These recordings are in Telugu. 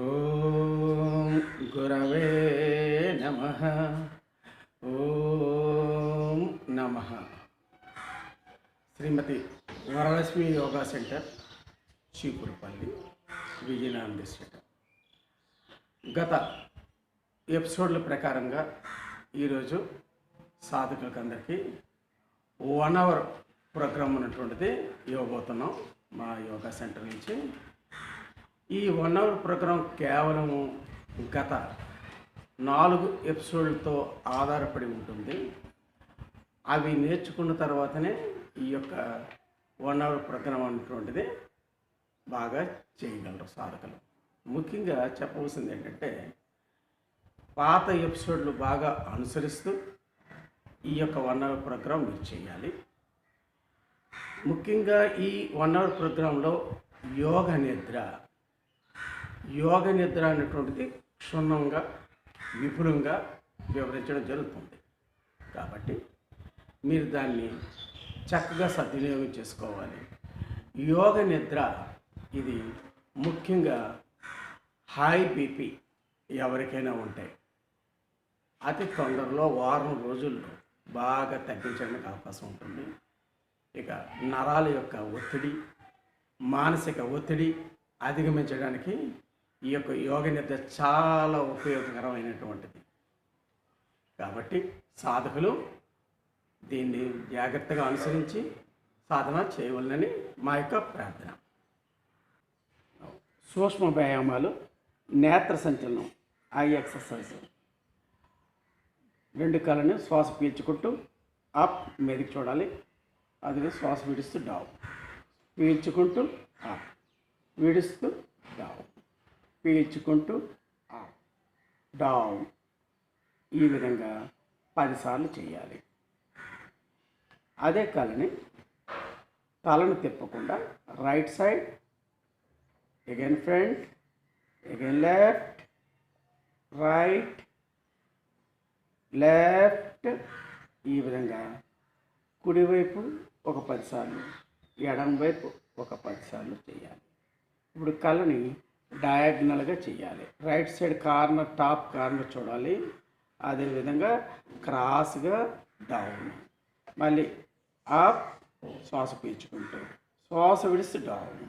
ఓం గురవే నమః. ఓం నమః. శ్రీమతి Varalakshmi yoga centre, Cheepurupalli, Vizianagaram district. గత ఎపిసోడ్ల ప్రకారంగా ఈరోజు సాధకులకు అందరికీ 1 అవర్ ప్రోగ్రామ్ ఉన్నటువంటిది ఇవ్వబోతున్నాం మా యోగా సెంటర్ నుంచి. ఈ 1 అవర్ ప్రోగ్రాం కేవలము గత 4 ఎపిసోడ్లతో ఆధారపడి ఉంటుంది. అవి నేర్చుకున్న తర్వాతనే ఈ యొక్క 1 అవర్ ప్రోగ్రాం అనేటువంటిది బాగా చేయగలరు సాధకులు. ముఖ్యంగా చెప్పవలసింది ఏంటంటే, పాత ఎపిసోడ్లు బాగా అనుసరిస్తూ ఈ యొక్క 1 అవర్ ప్రోగ్రాం మీరు చేయాలి. ముఖ్యంగా ఈ 1 అవర్ ప్రోగ్రాంలో యోగ నిద్ర అనేటువంటిది క్షుణ్ణంగా విపులంగా వివరించడం జరుగుతుంది. కాబట్టి మీరు దాన్ని చక్కగా సద్వినియోగం చేసుకోవాలి. యోగ నిద్ర ఇది ముఖ్యంగా హై బీపీ ఎవరికైనా ఉంటే అతి తొందరలో వారం రోజుల్లో బాగా తగ్గించడానికి అవకాశం ఉంటుంది. ఇక నరాల యొక్క ఒత్తిడి, మానసిక ఒత్తిడి అధిగమించడానికి ఈ యొక్క యోగ నిద్ర చాలా ఉపయోగకరమైనటువంటిది. కాబట్టి సాధకులు దీన్ని జాగ్రత్తగా అనుసరించి సాధన చేయవలనని మా యొక్క ప్రార్థన. సూక్ష్మ వ్యాయామాలు, నేత్ర సంచలనం, ఐ ఎక్సర్సైజ్. 2 కాళ్ళని శ్వాస పీల్చుకుంటూ అప్ మీదకి చూడాలి. అది శ్వాస విడుస్తూ డౌన్, పీల్చుకుంటూ అప్, విడుస్తూ డౌన్, పీల్చుకుంటూ అప్, డౌన్. ఈ విధంగా 10 సార్లు చేయాలి. అదే కాళ్ళని తలను తిప్పకుండా right side, again front, again left, right, left. ఈ విధంగా కుడివైపు ఒక 10 సార్లు, ఎడం వైపు ఒక 10 సార్లు చేయాలి. ఇప్పుడు కళ్ళని డయాగ్నల్గా చేయాలి. Right side corner, top corner చూడాలి. అదేవిధంగా క్రాస్గా డౌన్, మళ్ళీ అప్, శ్వాస పీల్చుకుంటూ, శ్వాస విడుస్తూ డౌన్,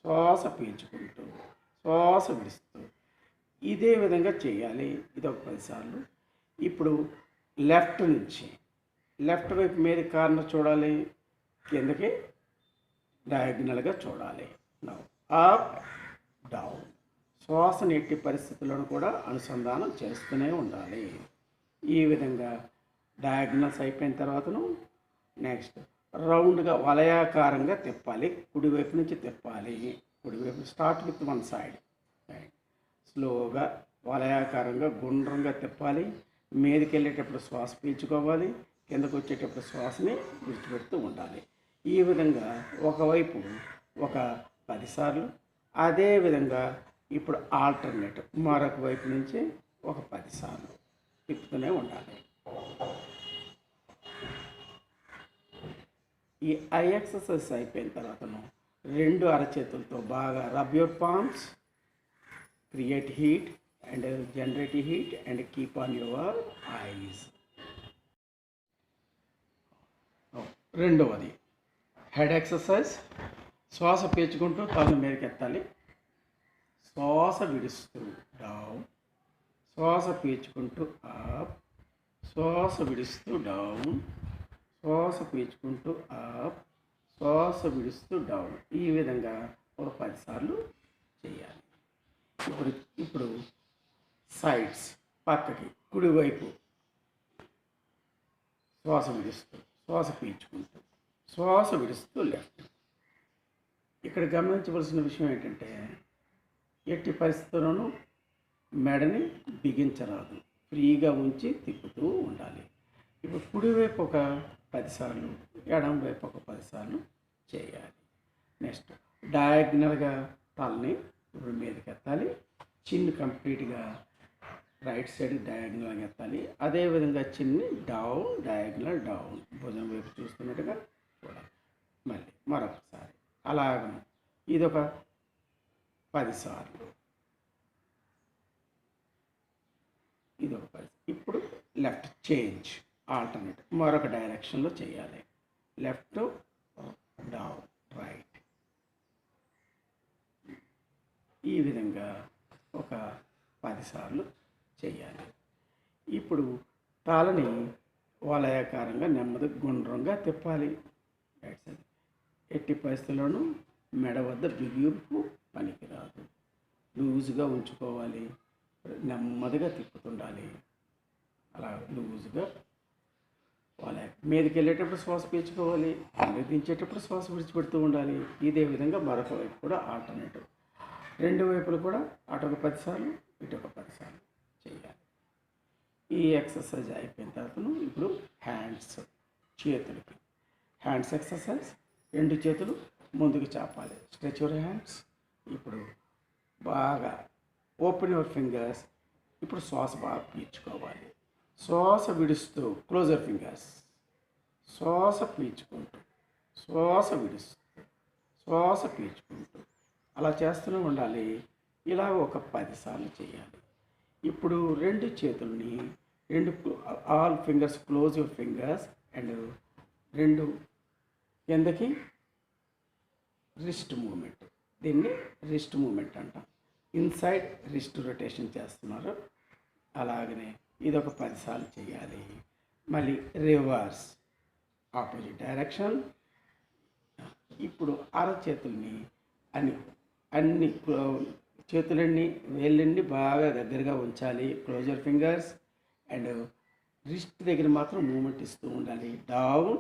శ్వాస పీల్చుకుంటూ, శ్వాస విడుస్తూ. ఇదే విధంగా చేయాలి. ఇది ఒక 10 సార్లు. ఇప్పుడు లెఫ్ట్ నుంచి, లెఫ్ట్ వైపు మీద కార్నర్ చూడాలి, కిందకి డయాగ్నల్గా చూడాలి. Up, down. శ్వాసను ఎట్టి పరిస్థితులను కూడా అనుసంధానం చేస్తూనే ఉండాలి. ఈ విధంగా డయాగ్నల్స్ అయిపోయిన తర్వాతను నెక్స్ట్ రౌండ్గా వలయాకారంగా తిప్పాలి. కుడివైపు నుంచి తిప్పాలి. కుడివైపు స్టార్ట్ విత్ 1 సైడ్, స్లోగా వలయాకారంగా గుండ్రంగా తిప్పాలి. మీదకి వెళ్ళేటప్పుడు శ్వాస పీల్చుకోవాలి, కిందకు వచ్చేటప్పుడు శ్వాసని విడిచిపెడుతూ ఉండాలి. ఈ విధంగా ఒకవైపు ఒక 10 సార్లు. అదేవిధంగా ఇప్పుడు ఆల్టర్నేట్ మరొక వైపు నుంచి ఒక 10 సార్లు తిప్పుతూనే ఉండాలి. ఈ ఐ ఎక్సర్సైజ్ అయిపోయిన తర్వాతను 2 అరచేతులతో బాగా rub your palms, create heat and generate heat and keep on your eyes. రెండవది హెడ్ ఎక్సర్సైజ్. శ్వాస పీల్చుకుంటూ తల మీదకి ఎత్తాలి, శ్వాస విడుస్తూ డౌన్, శ్వాస పీల్చుకుంటూ అప్, శ్వాస విడుస్తూ డౌన్, శ్వాస పీల్చుకుంటూ అప్, శ్వాస విడుస్తూ డౌన్. ఈ విధంగా ఒక 10 సార్లు చేయాలి. ఇప్పుడు సైడ్స్, పక్కకి, కుడివైపు శ్వాస విడుస్తూ, శ్వాస పీల్చుకుంటూ, శ్వాస విడుస్తూ లెఫ్ట్. ఇక్కడ గమనించవలసిన విషయం ఏంటంటే, ఎట్టి పరిస్థితుల్లోనూ మెడని బిగించరాదు, ఫ్రీగా ఉంచి తిప్పుతూ ఉండాలి. ఇప్పుడు కుడివైపు ఒక 10 సార్లు, ఎడం వైపు ఒక 10 సార్లు చేయాలి. నెక్స్ట్ డయాగ్నల్గా తలని ఇప్పుడు మీదకి ఎత్తాలి. చిన్ను కంప్లీట్గా రైట్ సైడ్ డయాగ్నల్గా ఎత్తాలి. అదేవిధంగా చిన్ని డౌన్, డయాగ్నల్ డౌన్, భుజం వైపు చూస్తున్నట్టుగా చూడాలి. మళ్ళీ మరొకసారి అలాగ ఇదొక 10 సార్లు. లెఫ్ట్ చేంజ్, ఆల్టర్నేట్ మరొక డైరెక్షన్లో చేయాలి. Left, down, right. ఈ విధంగా ఒక 10 సార్లు చేయాలి. ఇప్పుడు తాళని వలయాకారంగా నెమ్మది గుండ్రంగా తిప్పాలి. ఎట్టి పరిస్థితుల్లోనూ మెడ వద్ద బిగింపు పనికిరాదు. లూజుగా ఉంచుకోవాలి, నెమ్మదిగా తిప్పుతుండాలి. అలా లూజుగా వలయ మీదకి వెళ్ళేటప్పుడు శ్వాస పీల్చుకోవాలి, దించేటప్పుడు శ్వాస విడిచిపెడుతూ ఉండాలి. ఇదే విధంగా మరొక వైపు కూడా ఆల్టర్నేటివ్, రెండు వైపులు కూడా అటొక 10 సార్లు ఇటొక 10 సార్లు చేయాలి. ఈ ఎక్సర్సైజ్ అయిపోయిన తర్వాత ఇప్పుడు హ్యాండ్స్, చేతులకి హ్యాండ్స్ ఎక్సర్సైజ్. 2 చేతులు ముందుకు చాపాలి. Stretch your hands. ఇప్పుడు బాగా ఓపెన్ యువర్ ఫింగర్స్. ఇప్పుడు శ్వాస బాగా పీల్చుకోవాలి. శ్వాస విడుస్తూ క్లోజ్ యువర్ ఫింగర్స్. శ్వాస పీల్చుకుంటూ, శ్వాస విడుస్తూ, శ్వాస పీల్చుకుంటూ అలా చేస్తూనే ఉండాలి. ఇలా ఒక 10 సార్లు చేయాలి. ఇప్పుడు 2 చేతుల్ని all fingers close your fingers and 2 కిందకి రిస్ట్ మూమెంట్. దీన్ని రిస్ట్ మూమెంట్ అంటాం. ఇన్సైడ్ రిస్ట్ రొటేషన్ చేస్తున్నారు. అలాగనే ఇదొక 10 సార్లు చేయాలి. మళ్ళీ రివర్స్, ఆపోజిట్ డైరెక్షన్. ఇప్పుడు అరచేతుల్ని అన్ని చేతులన్నీ వేళ్ళన్నీ బాగా దగ్గరగా ఉంచాలి. క్లోజర్ ఫింగర్స్ అండ్ రిస్ట్ దగ్గర మాత్రం మూమెంట్ ఇస్తూ ఉండాలి. డౌన్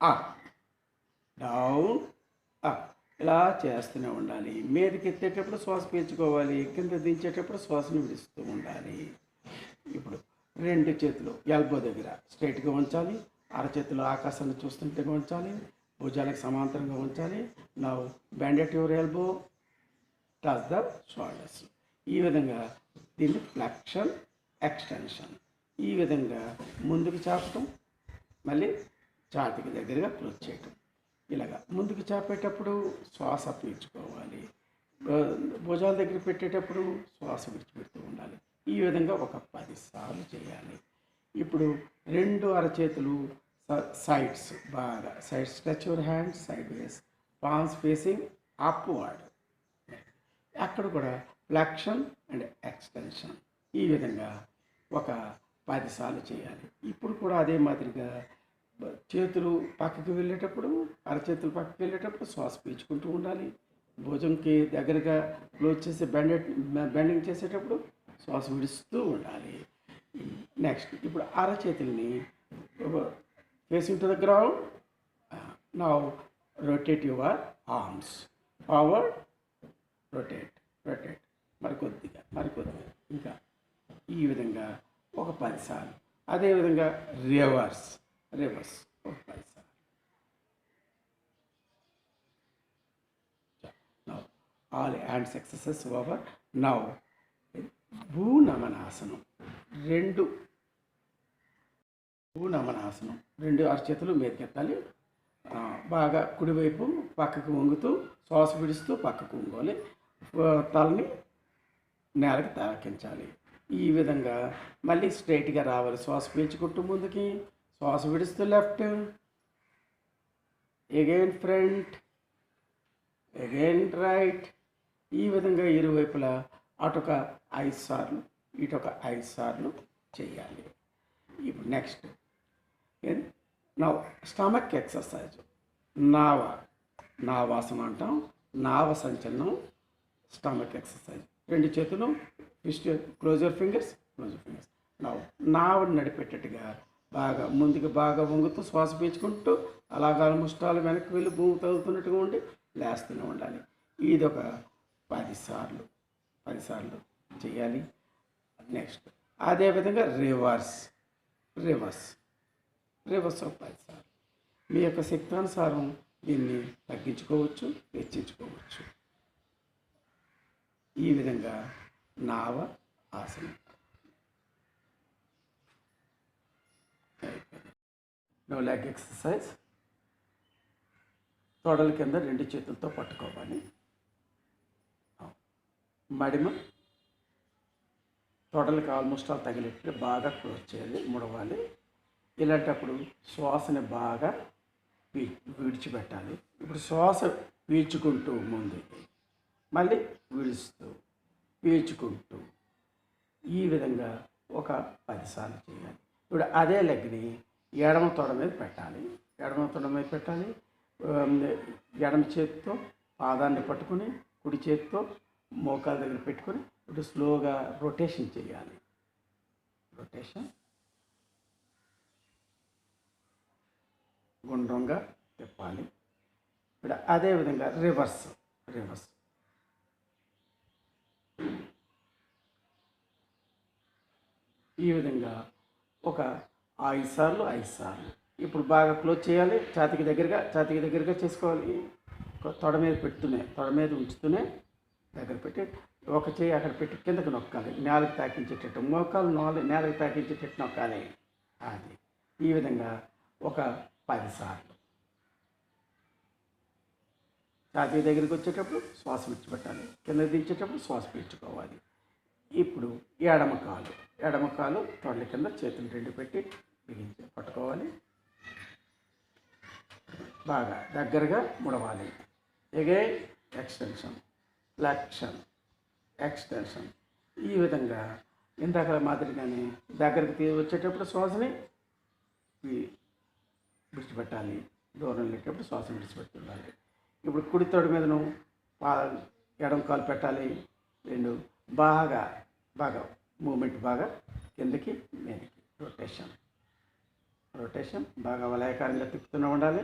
అప్, డౌన్ అప్ ఇలా చేస్తూనే ఉండాలి. మీదకి ఎత్తేటప్పుడు శ్వాస పీల్చుకోవాలి, కింద దించేటప్పుడు శ్వాసను విడుస్తూ ఉండాలి. ఇప్పుడు 2 చేతులు ఎల్బో దగ్గర స్ట్రైట్గా ఉంచాలి. అరచేతులు ఆకాశాన్ని చూస్తుంటే ఉంచాలి. భుజాలకు సమాంతరంగా ఉంచాలి. Now bend at your elbow, touch the shoulders. ఈ విధంగా దీన్ని ఫ్లెక్షన్, ఎక్స్టెన్షన్. ఈ విధంగా ముందుకు చాపటం, మళ్ళీ ఛాతీకి దగ్గరగా క్లోజ్ చేయటం. ఇలాగా ముందుకు చాపేటప్పుడు శ్వాస పీల్చుకోవాలి. భుజాల దగ్గర పెట్టేటప్పుడు శ్వాస విడిచిపెడుతూ ఉండాలి. ఈ విధంగా ఒక 10 సార్లు చేయాలి. ఇప్పుడు 2 అరచేతులు సైడ్స్, బాగా side stretch your hands side ways, palms facing upward. అక్కడ కూడా ఫ్లెక్షన్ అండ్ ఎక్స్టెన్షన్. ఈ విధంగా ఒక 10 సార్లు చేయాలి. ఇప్పుడు కూడా అదే మాదిరిగా చేతులు పక్కకి వెళ్ళేటప్పుడు, అరచేతులు పక్కకి వెళ్ళేటప్పుడు శ్వాస పీల్చుకుంటూ ఉండాలి. భుజంకి దగ్గరగా క్లోజ్ చేసి బెండింగ్ చేసేటప్పుడు శ్వాస విడుస్తూ ఉండాలి. నెక్స్ట్ ఇప్పుడు అరచేతుల్ని facing to the ground. Now rotate your arms forward, rotate, rotate, మరికొద్దిగా ఇంకా ఈ విధంగా ఒక 10 సార్లు. అదేవిధంగా రివర్స్, రివర్స్ ఒక 10 సార్లు. Now all hands exercise over. Now భూనమనాసనం. 2 భూనమనాసనం. 2 అరచేతులు మీదకెత్తాలి. బాగా కుడివైపు పక్కకు వంగుతూ శ్వాస విడుస్తూ పక్కకు వంగాలి. తలని నేలకు తాకించాలి. ఈ విధంగా మళ్ళీ స్ట్రైట్గా రావాలి. శ్వాస పీల్చుకుంటూ ముందుకి, శ్వాస విడుస్తూ left, again front, again right. ఈ విధంగా ఇరువైపులా అటొక 5 సార్లు ఇటొక 5 సార్లు చేయాలి. ఇప్పుడు నెక్స్ట్ నా స్టమక్ ఎక్సర్సైజ్. నావాసనం అంటాం. నావ సంచలనం, స్టమక్ ఎక్సర్సైజ్. 2 చేతులు fist closer fingers, closer fingers. నావని నడిపెట్టేట్టుగా బాగా ముందుకు బాగా వంగుతూ శ్వాస పీల్చుకుంటూ అలాగా ముష్టాలు వెనక్కి వెళ్ళి భూమి తగులుతున్నట్టుగా ఉండి లేస్తూనే ఉండాలి. ఇది ఒక 10 సార్లు చేయాలి. నెక్స్ట్ అదేవిధంగా రివర్స్ ఒక 10 సార్లు. మీ యొక్క శక్తానుసారం దీన్ని తగ్గించుకోవచ్చు, హెచ్చించుకోవచ్చు. ఈ విధంగా నావ ఆసనం. No leg exercise. తొడల కింద 2 చేతులతో పట్టుకోవాలి. మడిమ తొడలకి ఆల్మోస్ట్ ఆల్ తగిలేట్టుగా బాగా క్లోజ్ చేయాలి, ముడవాలి. ఇలాంటప్పుడు శ్వాసని బాగా విడిచిపెట్టాలి. ఇప్పుడు శ్వాస పీల్చుకుంటూ ముందుకి, మళ్ళీ విడుస్తూ, పీల్చుకుంటూ, ఈ విధంగా ఒక 10 సార్లు చేయాలి. ఇప్పుడు అదే లెగ్ని ఎడమ తొడ మీద పెట్టాలి. ఎడమ తొడ మీద పెట్టాలి. ఎడమ చేతితో పాదాన్ని పట్టుకుని కుడి చేతితో మోకాల దగ్గర పెట్టుకొని ఇప్పుడు స్లోగా రొటేషన్ చేయాలి. రొటేషన్ గుండ్రంగా తిప్పాలి. ఇప్పుడు అదేవిధంగా రివర్స్ ఈ విధంగా ఒక 5 సార్లు. ఇప్పుడు బాగా క్లోజ్ చేయాలి. ఛాతీకి దగ్గరగా చేసుకోవాలి. తొడ మీద ఉంచుతూనే దగ్గర పెట్టి ఒక చేయి అక్కడ పెట్టి కిందకి నొక్కాలి. నేలకు తాకించేటట్టు, మోకాలు నేలకు తాకించేటట్టు నొక్కాలి. అది ఈ విధంగా ఒక 10 సార్లు. ఛాతీ దగ్గరికి వచ్చేటప్పుడు శ్వాస విడిచిపెట్టాలి, కిందకి దించేటప్పుడు శ్వాస పీల్చుకోవాలి. ఇప్పుడు ఎడమ కాలు తొడల కింద చేతులు 2 పెట్టి బిగించి పట్టుకోవాలి. బాగా దగ్గరగా ముడవాలి. Again extension, flexion, extension. ఈ విధంగా ఇందాక మాదిరిగానే దగ్గరికి వచ్చేటప్పుడు శ్వాసని విడిచిపెట్టాలి, దూరం వెళ్ళేటప్పుడు శ్వాస విడిచిపెట్టాలి. ఇప్పుడు కుడి తోడు మీదను ఎడమ కాలు పెట్టాలి. 2 బాగా మూమెంట్ బాగా కిందకి మీదకి రొటేషన్ బాగా వలయకారంగా తిప్పుతూనే ఉండాలి.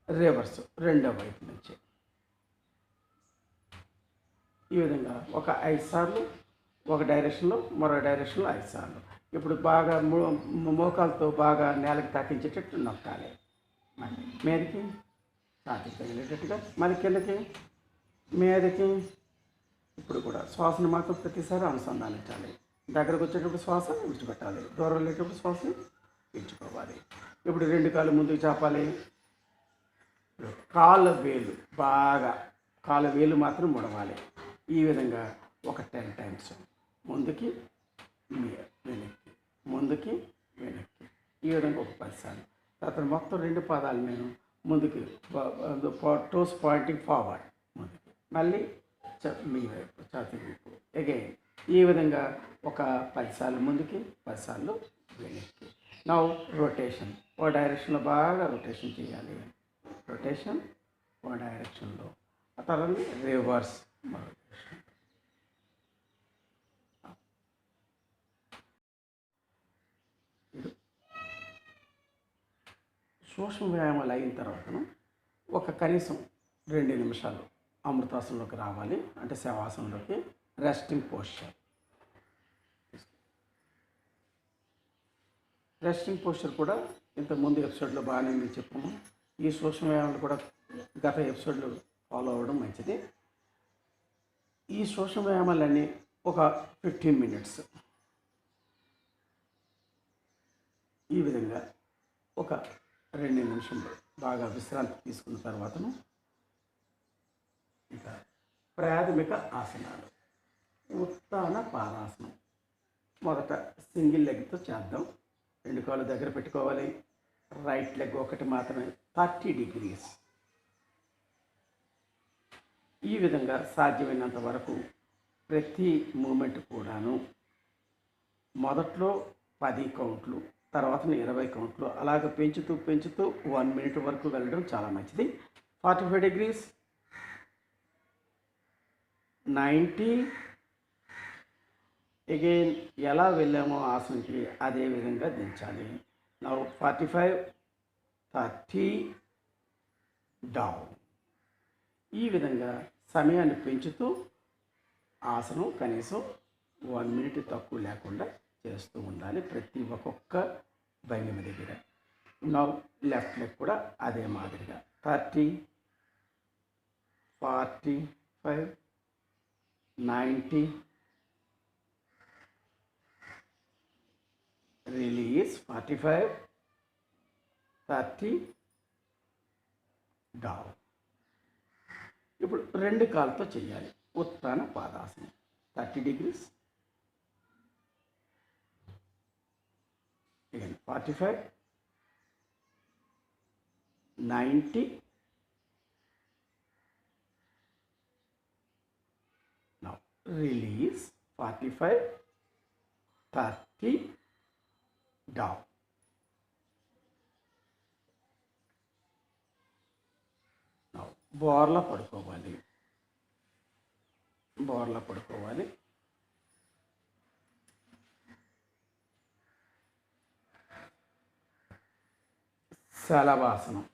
రివర్స్ రెండో వైపు నుంచి ఈ విధంగా ఒక 5 సార్లు ఒక డైరెక్షన్లో, మరో డైరెక్షన్లో 5 సార్లు. ఇప్పుడు బాగా మోకాలతో బాగా నేలకు తాకించేటట్టు నొక్కాలి. మళ్ళీ మీదకి తాకి తగిలేటట్టుగా, మళ్ళీ కిందకి మీదకి. ఇప్పుడు కూడా శ్వాసను మాత్రం ప్రతిసారి అనుసంధానించాలి. దగ్గరకు వచ్చేటప్పుడు శ్వాస విడిచిపెట్టాలి, దూరం వెళ్ళేటప్పుడు శ్వాస పీల్చుకోవాలి. ఇప్పుడు 2 కాళ్ళు ముందుకు చాపాలి. కాళ్ళ వేలు మాత్రం ముడవాలి. ఈ విధంగా ఒక 10 టైమ్స్ ముందుకి వెనక్కి. ఈ విధంగా ఒక 10 సార్లు. తర్వాత మొత్తం 2 పాదాలు నేను ముందుకి, టోస్ పాయింటింగ్ ఫార్వర్డ్, ముందుకి, మళ్ళీ మీ వైపు ఛాతీ వైపు అగైన్. ఈ విధంగా ఒక 10 సార్లు ముందుకి, 10 సార్లు వెనక్కి. నౌ రొటేషన్, ఓ డైరెక్షన్లో బాగా రొటేషన్ చేయాలి. రొటేషన్ ఓ డైరెక్షన్లో, ఆ తర్వాత రివర్స్ మరో డైరెక్షన్. సూక్ష్మ వ్యాయామాలు అయిన తర్వాతను ఒక కనీసం 2 నిమిషాలు అమృతాసనంలోకి రావాలి, అంటే శవాసనంలోకి, రెస్టింగ్ పోస్చర్. రెస్టింగ్ పోస్చర్ కూడా ఇంతకుముందు ఎపిసోడ్లో బాగానే మీకు చెప్పాము. ఈ సూక్ష్మ వ్యాయామాలు కూడా గత ఎపిసోడ్లో ఫాలో అవ్వడం మంచిది. ఈ సూక్ష్మ వ్యాయామాలన్నీ ఒక 15 మినిట్స్ ఈ విధంగా ఒక 2 నిమిషంలో బాగా విశ్రాంతి తీసుకున్న తర్వాతను ఇంకా ప్రాథమిక ఆసనాలు. ఉత్తాన పాదాసనం మొదట సింగిల్ లెగ్తో చేద్దాం. 2 కాళ్ళు దగ్గర పెట్టుకోవాలి. రైట్ లెగ్ ఒకటి మాత్రమే 30 degrees. ఈ విధంగా సాధ్యమైనంత వరకు ప్రతి మూమెంట్ కూడాను మొదట్లో 10 కౌంట్లు, తర్వాత 20 కౌంట్లు, అలాగ పెంచుతూ 1 మినిట్ వరకు వెళ్ళడం చాలా మంచిది. 45 degrees, 90. అగైన్ ఎలా వెళ్ళామో ఆసనకి అదే విధంగా దించాలి. Now 45, 30 down. ఈ విధంగా సమయాన్ని పెంచుతూ ఆసనం కనీసం 1 మినిట్ తక్కువ లేకుండా చేస్తూ ఉండాలి ప్రతి ఒక్కొక్క భంగిమ దగ్గర. నౌ లెఫ్ట్ లెగ్ కూడా అదే మాదిరిగా 30, 45, 90, రిలీజ్ 45, 30 డౌన్. ఇప్పుడు 2 కాళ్ళతో చేయాలి ఉత్తాన పాదాసనం. 30 degrees, again 45, 90, now release 45, 30, down. Now బోర్లా పడుకోవాలి, బోర్లా పడుకోవాలి. శలభాసనం.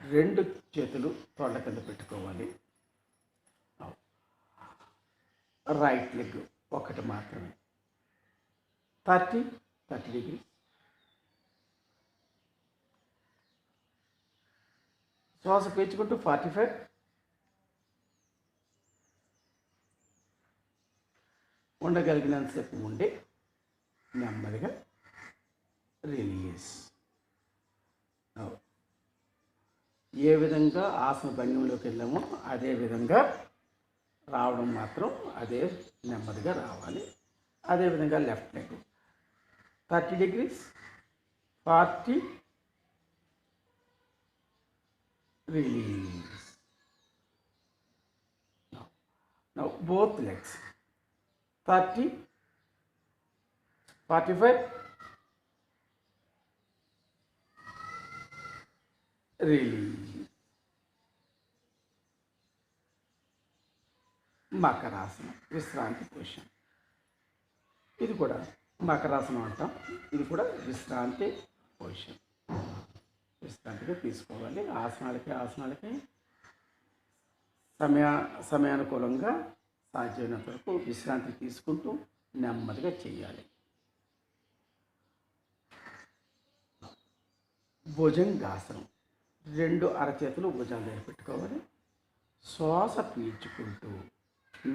2 చేతులు తొళ్ళ కింద పెట్టుకోవాలి. రైట్ లెగ్ ఒకటి మాత్రమే. 30 డిగ్రీ. శ్వాస పీల్చుకుంటూ 45, ఉండగలిగినంతసేపు ఉండి నెమ్మదిగా రిలీజ్. ఏ విధంగా ఆసన భంగిమలోకి వెళ్ళామో అదే విధంగా రావడం మాత్రం అదే నెమ్మదిగా రావాలి. అదేవిధంగా left leg 30 degrees, 40, release. Now both legs 30, 45, release. మకరాసనం, విశ్రాంతి పొజిషన్. ఇది కూడా మకరాసనం అంటాం. ఇది కూడా విశ్రాంతి పొజిషన్. విశ్రాంతిగా తీసుకోవాలి. ఆసనాలకి సమయానుకూలంగా సాధ్యమైనంత వరకు విశ్రాంతి తీసుకుంటూ నెమ్మదిగా చేయాలి. భుజంగాసనం. 2 అరచేతులు భుజాల దగ్గర పెట్టుకోవాలి. శ్వాస పీల్చుకుంటూ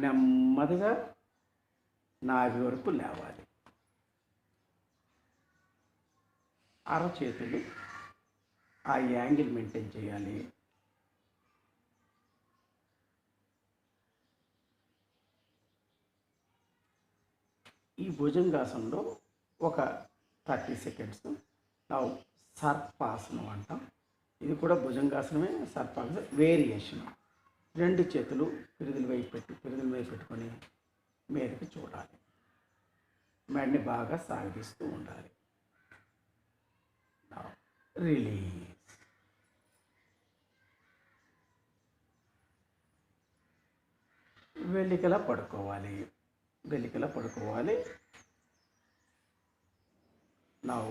నెమ్మదిగా నాభి వరకు లేవాలి. అరచేతులు ఆ యాంగిల్ మెయింటైన్ చేయాలి. ఈ భుజంగాసనంలో ఒక 30 seconds నా సర్పాసనం అంటాం. ఇది కూడా భుజంగాసనమే, సర్పాసనం వేరియేషన్. 2 చేతులు పిరుదుల వైపు పెట్టుకొని మీదకి చూడాలి. మెడని బాగా సాగదీస్తూ ఉండాలి. రిలీజ్. వెల్లికలా పడుకోవాలి. నౌ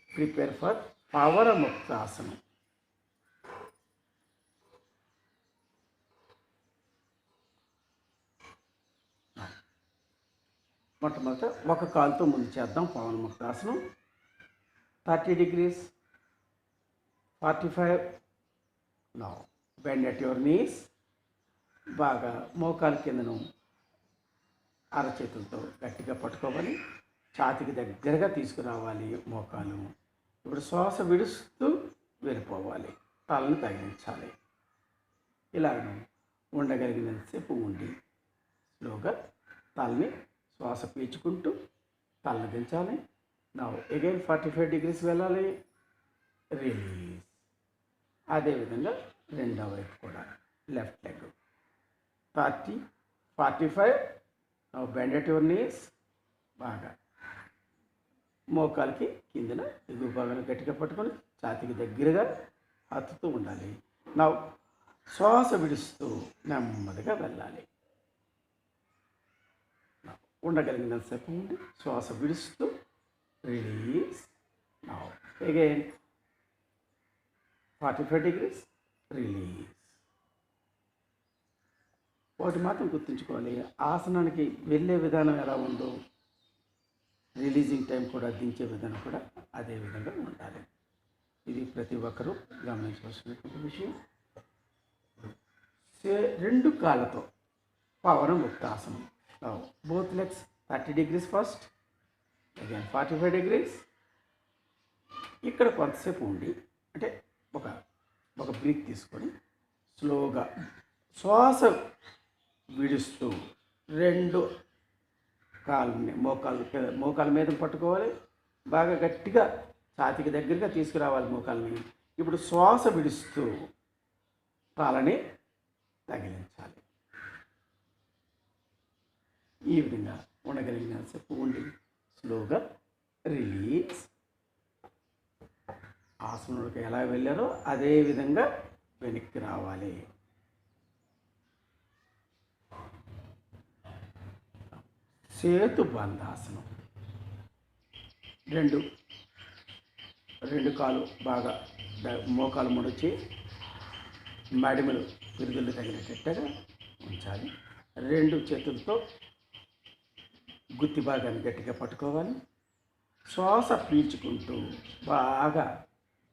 ప్రిపేర్ ఫర్ పవనముక్తాసనం. మొట్టమొదట ఒక కాలుతో ముందు చేద్దాం పవనముక్తాసనం. 30 degrees, 45. Now bend at your knees. బాగా మోకాల కిందను అరచేతులతో గట్టిగా పట్టుకోవాలి. ఛాతీకి దగ్గరగా తీసుకురావాలి మోకాలు. ఇప్పుడు శ్వాస విడుస్తూ వెళ్ళిపోవాలి. తలను తగిలించాలి. ఇలాగ ఉండగలిగినంతసేపు ఉండి స్లోగా తలని శ్వాస పీల్చుకుంటూ తలను దించాలి. నా అగైన్ 45 degrees వెళ్ళాలి. రిలీజ్. అదేవిధంగా రెండో వైపు కూడా లెఫ్ట్ లెగ్ 30, 45. నా బెండ్ అట్ యువర్ నీస్. బాగా మోకాలకి కిందన ఎగువ భాగాన్ని గట్టిగా పట్టుకొని ఛాతీకి దగ్గరగా హత్తుతూ ఉండాలి. నా శ్వాస విడుస్తూ నెమ్మదిగా వెళ్ళాలి. ఉండగలిగినంతసేపు ఉండి శ్వాస విడుస్తూ release. Now again 45 degrees, release. ఒకటి మాత్రం గుర్తుంచుకోవాలి, ఆసనానికి వెళ్ళే విధానం ఎలా ఉందో రిలీజింగ్ టైం కూడా, దించే విధానం కూడా అదే విధంగా ఉండాలి. ఇది ప్రతి ఒక్కరూ గమనించవలసినటువంటి విషయం. 2 కాళ్ళతో పవనముక్తాసనం. Both legs 30 degrees first, again 45 degrees. ఇక్కడ కొంతసేపు ఉండి అంటే ఒక బ్రీత్ తీసుకొని స్లోగా శ్వాస విడుస్తూ 2 కాళ్ళని మోకాల మీద పట్టుకోవాలి, బాగా గట్టిగా ఛాతీకి దగ్గరగా తీసుకురావాలి మోకాల్ని. ఇప్పుడు శ్వాస విడుస్తూ కాళ్ళని తగిలించాలి. ఈ విధంగా ఉండగలిగినంతసేపు ఉండి స్లోగా రిలీజ్. ఆసనంలోకి ఎలా వెళ్ళారో అదే విధంగా వెనక్కి రావాలి. సేతు బంధాసనం. రెండు కాలు బాగా మోకాలు ముడిచి మడిమలు పిరుదులు తగిలేటట్టుగా ఉంచాలి. రెండు చేతులతో గుత్తి భాగాన్ని గట్టిగా పట్టుకోవాలి. శ్వాస పీల్చుకుంటూ బాగా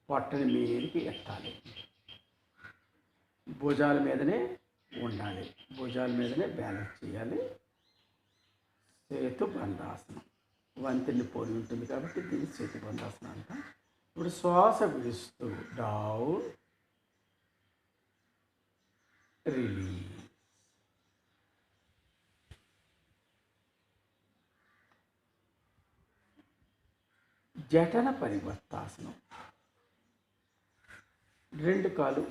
పొట్టని మీదకి ఎత్తాలి. భుజాల మీదనే ఉండాలి, భుజాల మీదనే బ్యాలెన్స్ చేయాలి. సేతు బంధాసనం వంతిని పోలి ఉంటుంది కాబట్టి దీన్ని సేతు బంధాసనం అంటాం. ఇప్పుడు శ్వాస విడుస్తూ డౌన్, రిలీజ్. జఠన పరివర్తాసనం. రెండు కాలు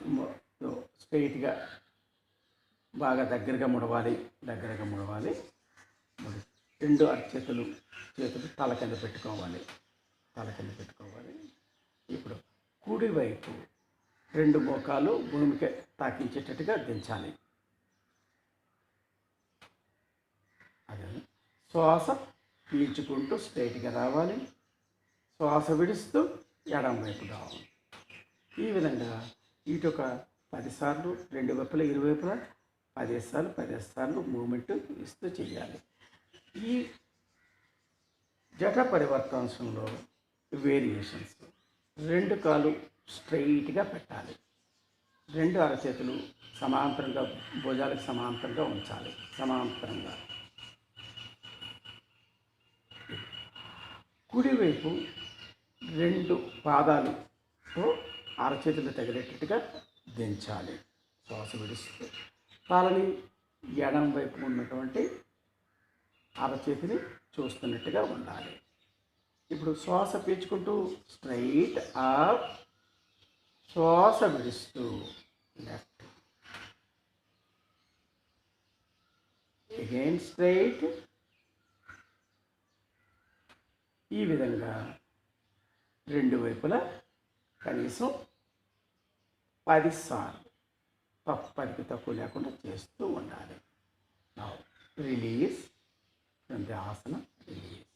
స్ట్రైట్గా బాగా దగ్గరగా ముడవాలి. రెండు చేతులు తల కింద పెట్టుకోవాలి. ఇప్పుడు కుడివైపు రెండు మోకాలు భూమికి తాకించేటట్టుగా దించాలి. అదే శ్వాస పీల్చుకుంటూ స్ట్రైట్గా రావాలి. శ్వాస విడుస్తూ ఎడం వైపు రావాలి. ఈ విధంగా ఇటు ఒక 10 సార్లు, రెండు వైపులా ఇరువైపులా 10 సార్లు మూమెంట్ ఇస్తూ చేయాలి. ఈ జఠ పరివర్తనంలో వేరియేషన్స్. రెండు కాలు స్ట్రైట్గా పెట్టాలి. రెండు అరచేతులు సమాంతరంగా భుజాలకు సమాంతరంగా ఉంచాలి. సమాంతరంగా కుడివైపు రెండు పాదాలతో అరచేతులు తగిలేటట్టుగా దించాలి. శ్వాస విడుస్తూ కాలని ఎడం వైపు ఉన్నటువంటి అరచేతిని చూస్తున్నట్టుగా ఉండాలి. ఇప్పుడు శ్వాస పీల్చుకుంటూ స్ట్రైట్ అప్, శ్వాస విడుస్తూ లెఫ్ట్, అగైన్ స్ట్రైట్. ఈ విధంగా రెండు వైపులా కనీసం 10 సార్లు 10కి తక్కువ లేకుండా చేస్తూ ఉండాలి. Release from the Haasan, release.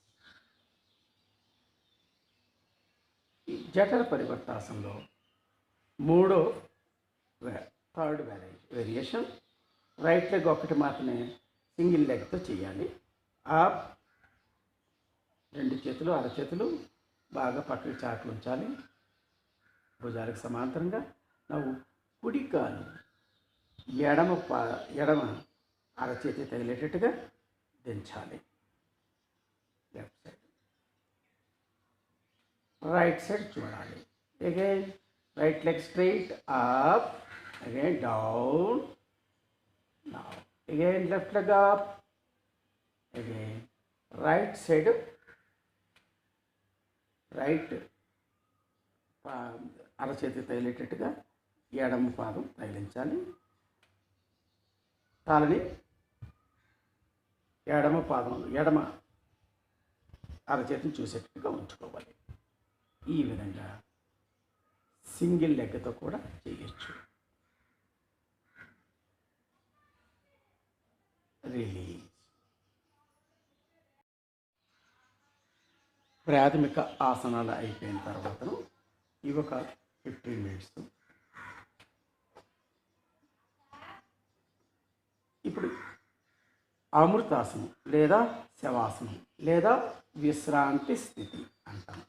ఈ జఠర పరివర్తాసనలో థర్డ్ వేరియేషన్. రైట్ లెగ్ ఒకటి మాత్రమే సింగిల్ లెగ్తో చేయాలి. అప్, రెండు చేతులు అరచేతులు బాగా పక్కకి చాట్లు ఉంచాలి, భుజాలకు సమాంతరంగా. నువ్వు కుడి కాలు ఎడమ అరచేతి తగిలేటట్టుగా దించాలి. లెఫ్ట్ సైడ్, రైట్ సైడ్ చూడాలి. Again right leg straight up, again down, again left leg up, again right side. Right అరచేతి తగిలేటట్టుగా ఎడమ పాదం తగిలించాలి. తాళని ఎడమ అరచేతిని చూసేటట్టుగా ఉంచుకోవాలి. ఈ విధంగా సింగిల్ లెగ్తో కూడా చేయొచ్చు. రిలీజ్. ప్రాథమిక ఆసనాలు అయిపోయిన తర్వాతను ఇవి ఒక 15 మినిట్స్. ఇప్పుడు అమృతాసనం లేదా శవాసనం లేదా విశ్రాంతి స్థితి అంటాం.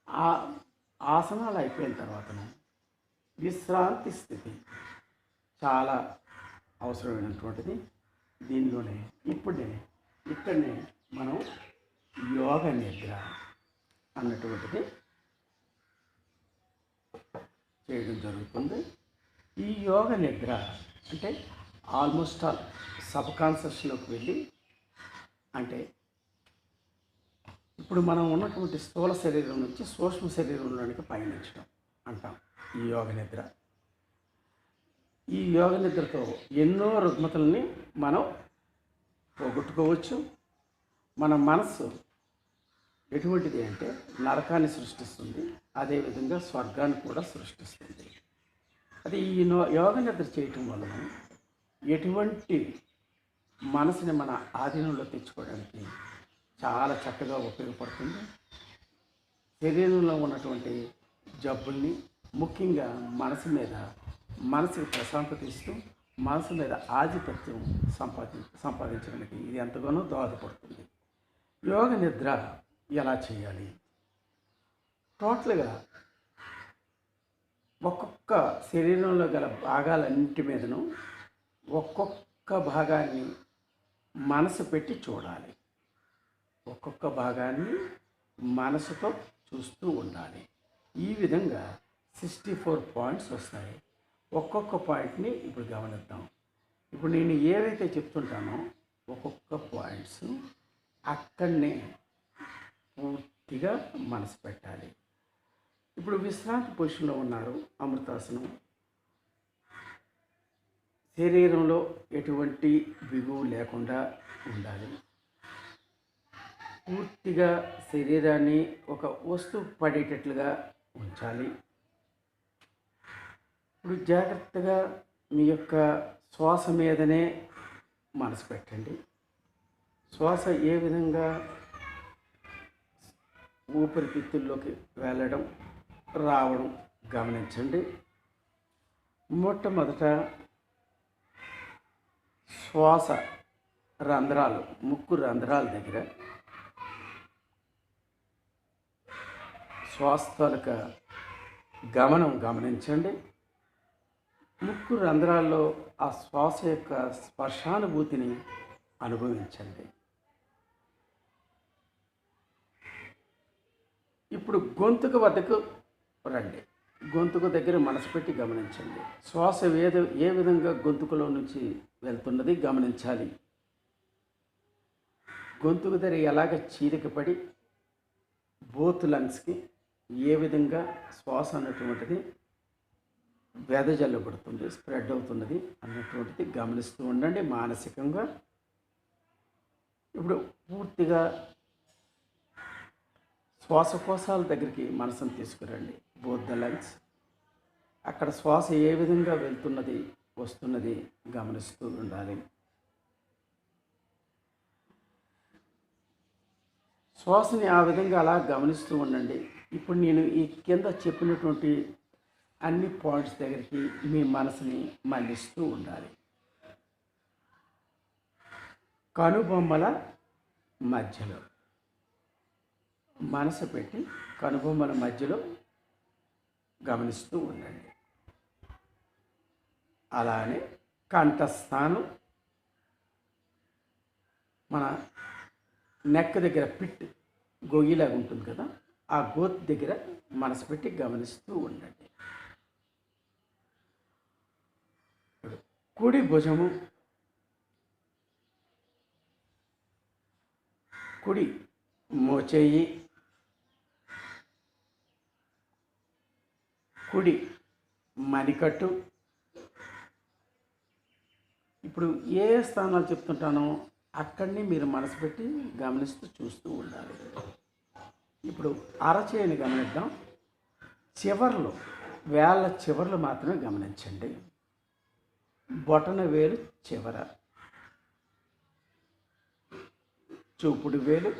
ఆ ఆసనాలు అయిపోయిన తర్వాతను విశ్రాంతి స్థితి చాలా అవసరమైనటువంటిది. దీనిలోనే ఇక్కడనే మనం యోగ నిద్ర అన్నటువంటిది చేయడం జరుగుతుంది. ఈ యోగ నిద్ర అంటే ఆల్మోస్ట్ ఆల్ సబ్ కాన్షియస్లోకి వెళ్ళి అంటే ఇప్పుడు మనం ఉన్నటువంటి స్థూల శరీరం నుంచి సూక్ష్మ శరీరంలోనికి పయనించడం అంటాం ఈ యోగ నిద్ర. ఈ యోగ నిద్రతో ఎన్నో రుగ్మతల్ని మనం పోగొట్టుకోవచ్చు. మన మనస్సు ఎటువంటిది అంటే నరకాన్ని సృష్టిస్తుంది, అదేవిధంగా స్వర్గాన్ని కూడా సృష్టిస్తుంది. అది ఈ యోగ నిద్ర చేయటం వలన ఎటువంటి మనసుని మన ఆధీనంలో తెచ్చుకోవడానికి చాలా చక్కగా ఉపయోగపడుతుంది. శరీరంలో ఉన్నటువంటి జబ్బుల్ని, ముఖ్యంగా మనసుకి ప్రశాంతత ఇస్తూ మనసు మీద ఆధిపత్యం సంపాదించడానికి ఇది ఎంతగానో దోహదపడుతుంది. యోగ నిద్ర ఎలా చేయాలి? టోటల్గా ఒక్కొక్క శరీరంలో గల భాగాలన్నింటి మీదను ఒక్కొక్క భాగాన్ని మనసు పెట్టి చూడాలి. ఒక్కొక్క భాగాన్ని మనసుతో చూస్తూ ఉండాలి. ఈ విధంగా 64 పాయింట్స్ వస్తాయి. ఒక్కొక్క పాయింట్ని ఇప్పుడు గమనిద్దాం. ఇప్పుడు నేను ఏవైతే చెప్తుంటానో ఒక్కొక్క పాయింట్స్ అక్కడనే పూర్తిగా మనసు పెట్టాలి. ఇప్పుడు విశ్రాంతి పొజిషన్లో ఉన్నారు, అమృతాసనం. శరీరంలో ఎటువంటి బిగువు లేకుండా ఉండాలి. పూర్తిగా శరీరాన్ని ఒక వస్తువు పడేటట్లుగా ఉంచాలి. ఇప్పుడు జాగ్రత్తగా మీ యొక్క శ్వాస మీదనే మనసు పెట్టండి. శ్వాస ఏ విధంగా ఊపిరితిత్తుల్లోకి వెళ్ళడం రావడం గమనించండి. మొట్టమొదట శ్వాస రంధ్రాలు, ముక్కు రంధ్రాల దగ్గర శ్వాస తాలూకా గమనించండి. ముక్కు రంధ్రాల్లో ఆ శ్వాస యొక్క స్పర్శానుభూతిని అనుభవించండి. ఇప్పుడు గొంతుకు వద్దకు రండి. గొంతుకు దగ్గర మనసు పెట్టి గమనించండి. శ్వాస ఏ విధంగా గొంతుకులో నుంచి వెళ్తున్నది గమనించాలి. గొంతుకు దగ్గర ఎలాగ చీలికపడి బోత్ లంగ్స్కి ఏ విధంగా శ్వాస అన్నటువంటిది వెదజల్లబడుతుంది, స్ప్రెడ్ అవుతున్నది అన్నటువంటిది గమనిస్తూ ఉండండి మానసికంగా. ఇప్పుడు పూర్తిగా శ్వాసకోశాల దగ్గరికి మనసును తీసుకురండి. బోత్ ద లంగ్స్, అక్కడ శ్వాస ఏ విధంగా వెళ్తున్నది వస్తున్నది గమనిస్తూ ఉండాలి. శ్వాసని ఆ విధంగా అలా గమనిస్తూ ఉండండి. ఇప్పుడు నేను ఈ కింద చెప్పినటువంటి అన్ని పాయింట్స్ దగ్గరికి మీ మనసుని మళ్ళిస్తూ ఉండాలి. కనుబొమ్మల మధ్యలో మనసు పెట్టి కనుబొమ్మల మధ్యలో గమనిస్తూ ఉండండి. అలానే కంఠస్థానం, మన నెక్ దగ్గర పిట్ గొయ్యిలాగా ఉంటుంది కదా, ఆ గోత్ దగ్గర మనసు పెట్టి గమనిస్తూ ఉండండి. కుడి భుజము, కుడి మోచేయి, కుడి మణికట్టు. ఇప్పుడు ఏ స్థానాలు చెప్తుంటానో అక్కడిని మీరు మనసు పెట్టి గమనిస్తూ చూస్తూ ఉండాలి. ఇప్పుడు అరచేయిని గమనిద్దాం. చివర్లు, వేళ్ళ చివర్లు మాత్రమే గమనించండి. బొటన వేలు చివర, చూపుడు వేలు,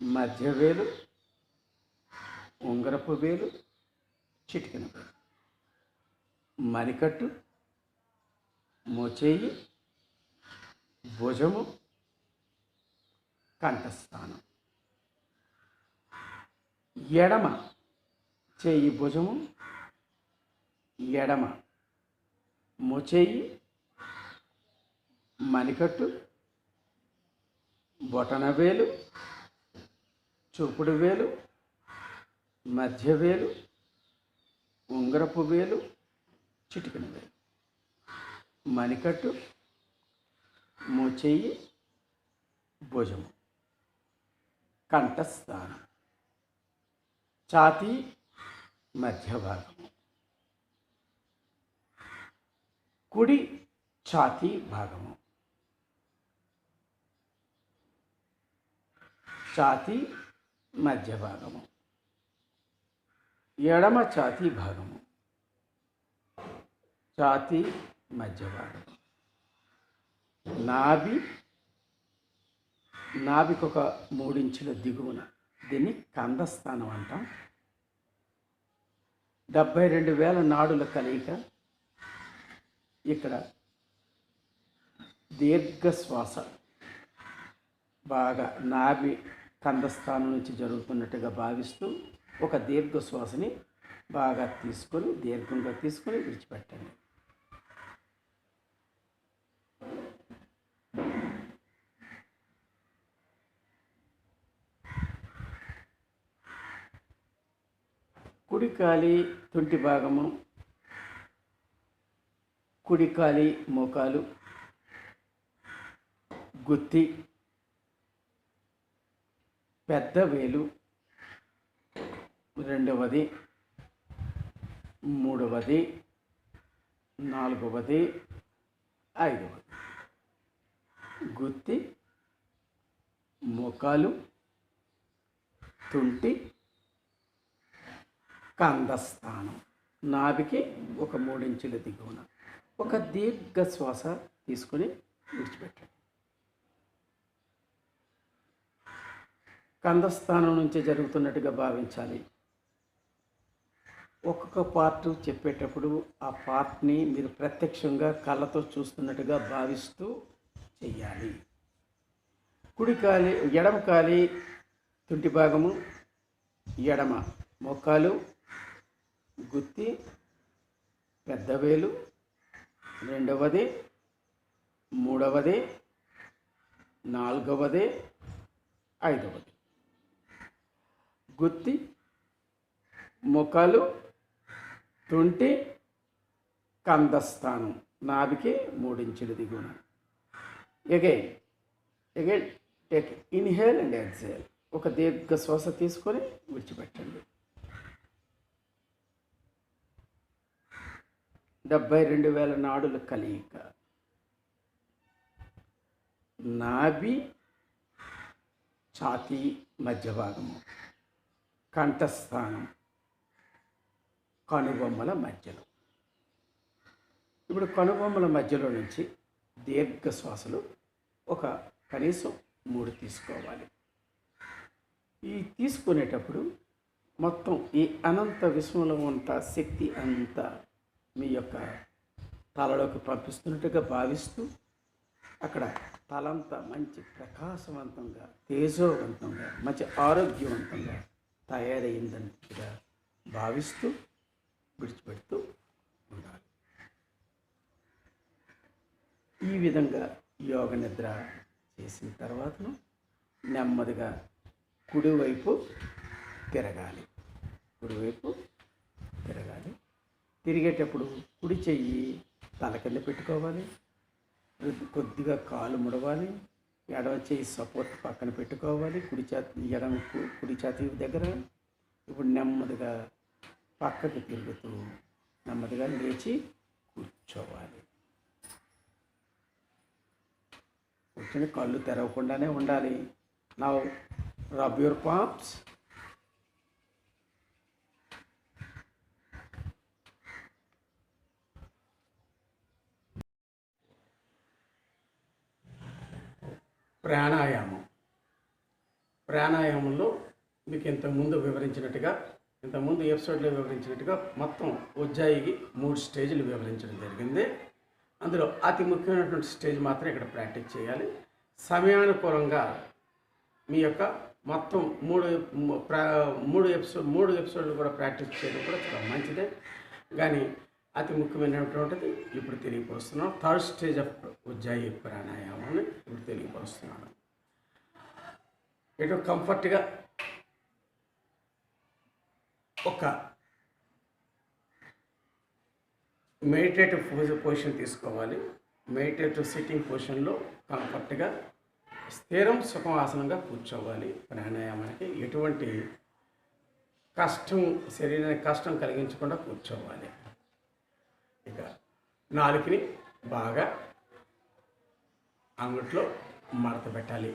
మధ్య వేలు, ఉంగరపు వేలు, చిటికెన వేలు, మణికట్టు, మోచేయి, భుజము, కంఠస్థానం. ఎడమ చేయి భుజము, ఎడమ మోచేయి, మణికట్టు, బొటనవేలు, చూపుడు వేలు, మధ్య వేలు, ఉంగరపు వేలు, చిటికెన వేలు, మణికట్టు, మోచేయి, భుజము, కంఠస్థానం, ఛాతీ మధ్య భాగము, కుడి ఛాతీ భాగము, ఛాతీ మధ్య భాగము, ఎడమ ఛాతీ భాగము, ఛాతీ మధ్య భాగము, నాభికి ఒక 3 ఇంచుల దిగువన, దీన్ని కందస్థానం అంటాం. 72,000 నాడుల కలయిక. ఇక్కడ దీర్ఘ శ్వాస బాగా నాభి కందస్థానం నుంచి జరుగుతున్నట్టుగా భావిస్తూ ఒక దీర్ఘ శ్వాసని బాగా తీసుకొని దీర్ఘంగా తీసుకొని విడిచిపెట్టండి. కుడి కాలి తుంటి భాగము, కుడి కాలి మోకాలు, గుత్తి, పెద్ద వేలు, రెండవది, మూడవది, నాలుగవది, ఐదవది. గుత్తి, మోకాలు, తుంటి, కందస్థానం, నాభికి ఒక 3 ఇంచుల దిగువన ఒక దీర్ఘ శ్వాస తీసుకొని విడిచిపెట్టండి. కందస్థానం నుంచి జరుగుతున్నట్టుగా భావించాలి. ఒక్కొక్క పార్ట్ చెప్పేటప్పుడు ఆ పార్ట్ని మీరు ప్రత్యక్షంగా కళ్ళతో చూస్తున్నట్టుగా భావిస్తూ చెయ్యాలి. ఎడమ కాలి తుంటి భాగము, ఎడమ మోకాలు, గుత్తి, పెద్దవేలు, రెండవది, మూడవది, నాలుగవది, ఐదవది. గుత్తి, మోకాలు, తుంటి, కందస్థానం, నాభికి 3 ఇంచుల దిగువన. Again take inhale and exhale. ఒక దీర్ఘ శ్వాస తీసుకొని విడిచిపెట్టండి. 72,000 నాడుల కలయిక. నాభి ఛాతీ మధ్య భాగము, కంఠస్థానం, కనుబొమ్మల మధ్యలో. ఇప్పుడు కనుబొమ్మల మధ్యలో నుంచి దీర్ఘ శ్వాసలు ఒక కనీసం 3 తీసుకోవాలి. ఈ తీసుకునేటప్పుడు మొత్తం ఈ అనంత విశ్వంలో ఉన్న శక్తి అంతా మీ యొక్క తలలోకి పంపిస్తున్నట్టుగా భావిస్తూ అక్కడ తలంతా మంచి ప్రకాశవంతంగా, తేజోవంతంగా, మంచి ఆరోగ్యవంతంగా తయారైందన్నట్టుగా భావిస్తూ విడిచిపెడుతూ ఉండాలి. ఈ విధంగా యోగ నిద్ర చేసిన తర్వాతను నెమ్మదిగా కుడివైపు తిరగాలి. తిరిగేటప్పుడు కుడి చెయ్యి తల కింద పెట్టుకోవాలి. కొద్దిగా కాలు ముడవాలి. ఎడమ చెయ్యి సపోర్ట్ పక్కన పెట్టుకోవాలి. కుడి ఛాతీ దగ్గర. ఇప్పుడు నెమ్మదిగా పక్కకి తిరుగుతూ నెమ్మదిగా లేచి కూర్చోవాలి. కూర్చొని కళ్ళు తెరవకుండానే ఉండాలి. Now rub your palms. ప్రాణాయామంలో మీకు ఇంతకుముందు ఎపిసోడ్లో వివరించినట్టుగా మొత్తం ఉజ్జాయికి 3 స్టేజ్లు వివరించడం జరిగింది. అందులో అతి ముఖ్యమైనటువంటి స్టేజ్ మాత్రం ఇక్కడ ప్రాక్టీస్ చేయాలి. సమయానుకూలంగా మీ యొక్క మొత్తం 3 ఎపిసోడ్లు కూడా ప్రాక్టీస్ చేయడం కూడా చాలా మంచిదే. కానీ అతి ముఖ్యమైనటువంటిది ఇప్పుడు తెలియపరుస్తున్నాను. 3rd స్టేజ్ ఆఫ్ ఉజ్జాయి ప్రాణాయామాన్ని ఇప్పుడు తెలియపరుస్తున్నాను. ఇటు కంఫర్ట్గా ఒక మెడిటేటివ్ పొజిషన్ తీసుకోవాలి. మెడిటేటివ్ సిట్టింగ్ పొజిషన్లో కంఫర్ట్గా స్థిరం సుఖాసనంగా కూర్చోవాలి. ప్రాణాయామానికి ఎటువంటి కష్టం, శరీరానికి కష్టం కలిగించకుండా కూర్చోవాలి. ఇక నాలుకని బాగా అంగుట్లో మడత పెట్టాలి.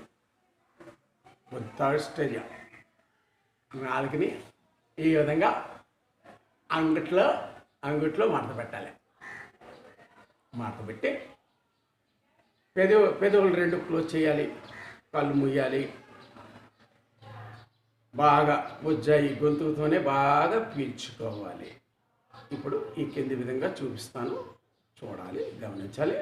థర్డ్ స్టేజ్ నాలుకని ఈ విధంగా అంగుట్లో మడత పెట్టాలి. మడత పెట్టి పెదవులు రెండు క్లోజ్ చేయాలి. కళ్ళు ముయ్యాలి. బాగా ఉజ్జాయి గొంతుతోనే బాగా పీల్చుకోవాలి. ఇప్పుడు ఈ కింది విధంగా చూపిస్తాను, చూడాలి, గమనించాలి.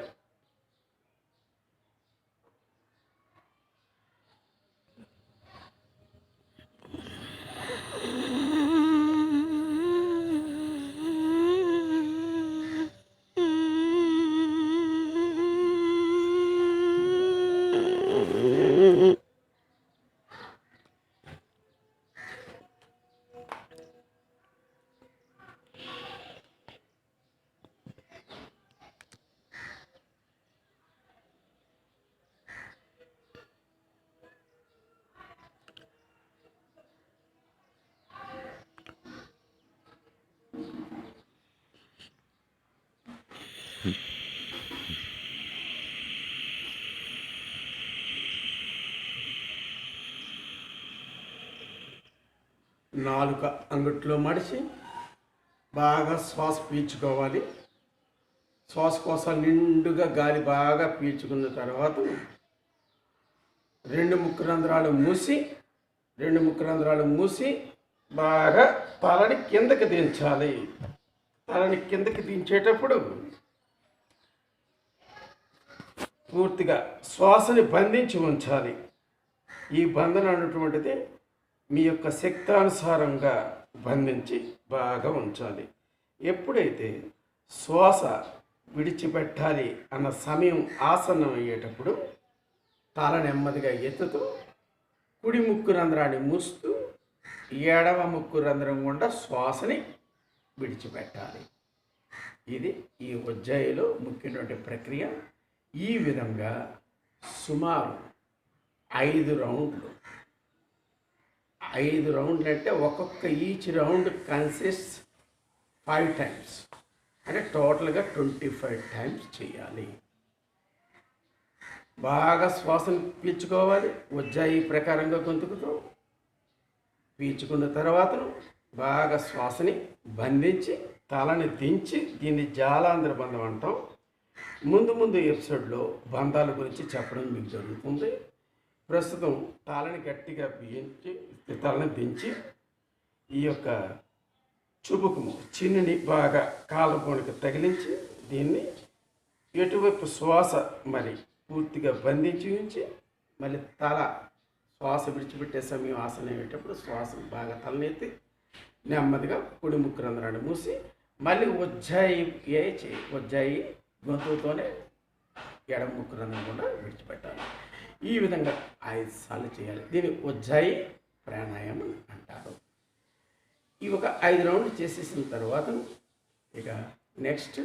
నాలుక అంగుట్లో మడిచి బాగా శ్వాస పీల్చుకోవాలి. శ్వాసకోశ నిండుగా గాలి బాగా పీల్చుకున్న తర్వాత రెండు ముక్కు రంధ్రాలు మూసి బాగా తలని కిందకి దించాలి. తలని కిందకి దించేటప్పుడు పూర్తిగా శ్వాసని బంధించి ఉంచాలి. ఈ బంధన అన్నటువంటిది మీ యొక్క శక్తానుసారంగా బంధించి బాగా ఉంచాలి. ఎప్పుడైతే శ్వాస విడిచిపెట్టాలి అన్న సమయం ఆసన్నం అయ్యేటప్పుడు తల నెమ్మదిగా ఎత్తుతూ కుడి ముక్కు రంధ్రాన్ని మూస్తూ ఎడమ ముక్కు రంధ్రం గుండా శ్వాసని విడిచిపెట్టాలి. ఇది ఈ ఉజ్జాయిలో ముఖ్యమైన ప్రక్రియ. ఈ విధంగా సుమారు 5 రౌండ్లు. 5 రౌండ్లు అంటే ఒక్కొక్క ఈచ్ రౌండ్ కన్సిస్ట్ 5 టైమ్స్, అంటే టోటల్గా 25 టైమ్స్ చేయాలి. బాగా శ్వాసను పీల్చుకోవాలి. ఉజ్జాయి ప్రకారంగా గొంతుకుతో పీల్చుకున్న తర్వాత బాగా శ్వాసని బంధించి తలని దించి, దీన్ని జాలాంధ్ర బంధం అంటాం. ముందు ఎపిసోడ్లో బంధాల గురించి చెప్పడం మీకు జరుగుతుంది. ప్రస్తుతం తలని గట్టిగా బిగించి తలని దించి ఈ యొక్క చుబుకుము చిన్నుని బాగా కాళ్ళపోనికి తగిలించి దీన్ని ఎటువైపు శ్వాస మరి పూర్తిగా బంధించి ఉంచి మళ్ళీ తల శ్వాస విడిచిపెట్టే సమయం ఆసనం అయ్యేటప్పుడు శ్వాస బాగా తలనెత్తి నెమ్మదిగా కుడి ముక్కు రంధ్రాన్ని మూసి మళ్ళీ ఉజ్జాయి గొంతుతోనే ఎడమ ముక్కు రంధ్రం కూడా విడిచిపెట్టాలి. ఈ విధంగా 5 సార్లు చేయాలి. దీన్ని ఉజ్జాయి ప్రాణాయామం అంటారు. ఈ ఒక 5 రౌండ్లు చేసేసిన తర్వాత ఇక నెక్స్ట్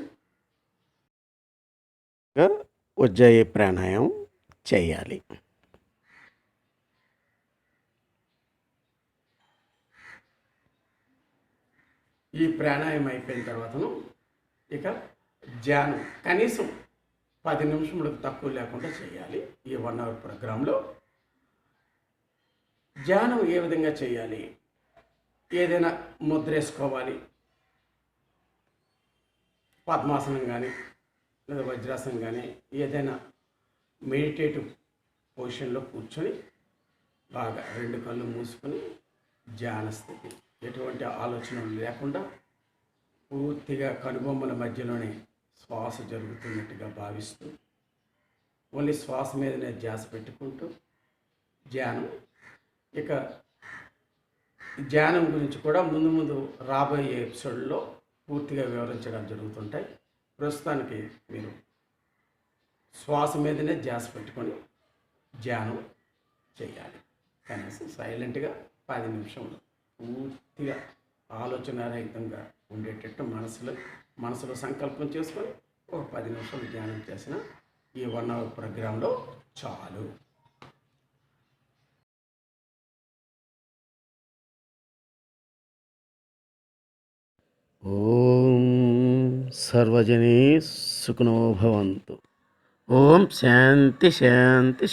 ఉజ్జాయి ప్రాణాయామం చేయాలి. ఈ ప్రాణాయామం అయిపోయిన తర్వాతను ఇక ధ్యానం కనీసం 10 నిమిషములకు తక్కువ లేకుండా చేయాలి. ఈ 1 అవర్ ప్రోగ్రాంలో ధ్యానం ఏ విధంగా చేయాలి? ఏదైనా ముద్ర వేసుకోవాలి. పద్మాసనం కానీ లేదా వజ్రాసనం కానీ ఏదైనా మెడిటేటివ్ పొజిషన్లో కూర్చొని బాగా 2 కళ్ళు మూసుకొని ధ్యాన స్థితి, ఎటువంటి ఆలోచనలు లేకుండా పూర్తిగా కనుబొమ్మల మధ్యలోనే శ్వాస జరుగుతున్నట్టుగా భావిస్తూ ఓన్లీ శ్వాస మీదనే ధ్యాస పెట్టుకుంటూ ధ్యానం. ఇక ధ్యానం గురించి కూడా ముందు రాబోయే ఎపిసోడ్లో పూర్తిగా వివరించడం జరుగుతుంటాయి. ప్రస్తుతానికి మీరు శ్వాస మీదనే ధ్యాస పెట్టుకొని ధ్యానం చేయాలి. కనీసం సైలెంట్గా 10 నిమిషంలో పూర్తిగా ఆలోచనారహితంగా ఉండేటట్టు మనసులో సంకల్పం చేసుకొని ఒక 10 నిమిషాలు ధ్యానం చేసిన ఈ 1 అవర్ ప్రోగ్రాంలో చాలు. ఓం సర్వజనే సుఖినో భవంతు. ఓం శాంతి శాంతి